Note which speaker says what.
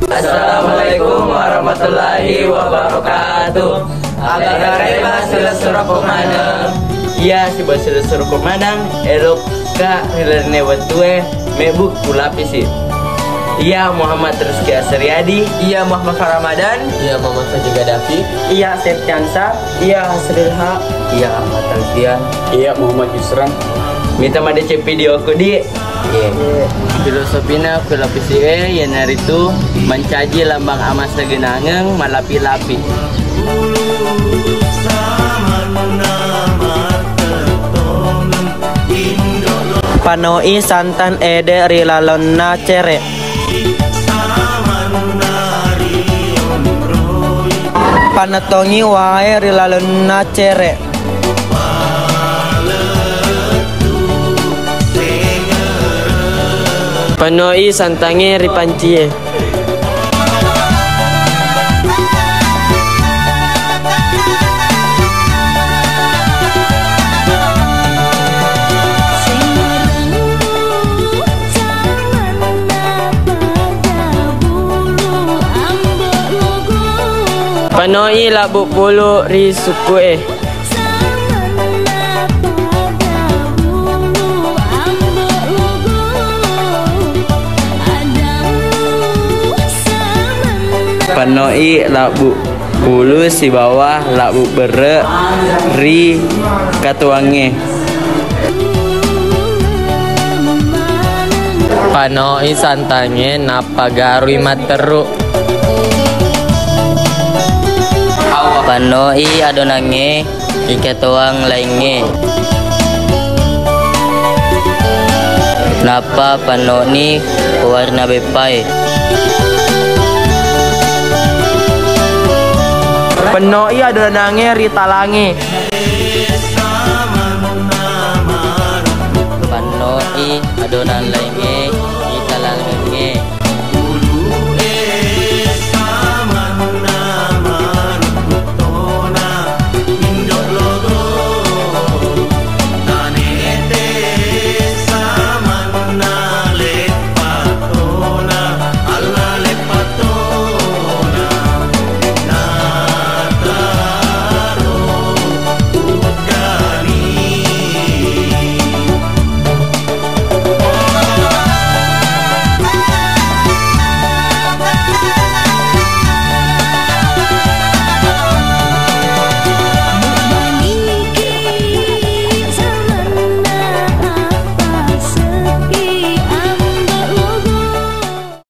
Speaker 1: Assalamualaikum warahmatullahi wabarakatuh. Agar-agar sudah suruh pemanang. Iya, si bos sudah suruh pemanang. Elok ka rilerne watue mebuk kulapisi. Iya, Muhammad Rizky Asriadi. Iya, Muhammad Ramadan. Iya, Muhammad Fajri Gaddafi. Iya, Septiansa. Iya, Hasrilha. Iya, Ahmad Alfian. Iya, Muhammad Yusran. Minta made cek video aku di. Filosofina filosofisi yang hari itu mencaji lambang amas segenangeng malapi-lapi. Panoi santan ede rilalonna cere. Panatongi wae rilalonna cere. Panoi santange ripancie. Panoi labu pulu ri suku Panoi labu bulu si bawah labu bere ri katuange. Panoi santange napagarui materu. Panoi adonange ikatuang lainge. Napa panoni warna bepai. Penoi adonange ritalange. Panoi adonan lain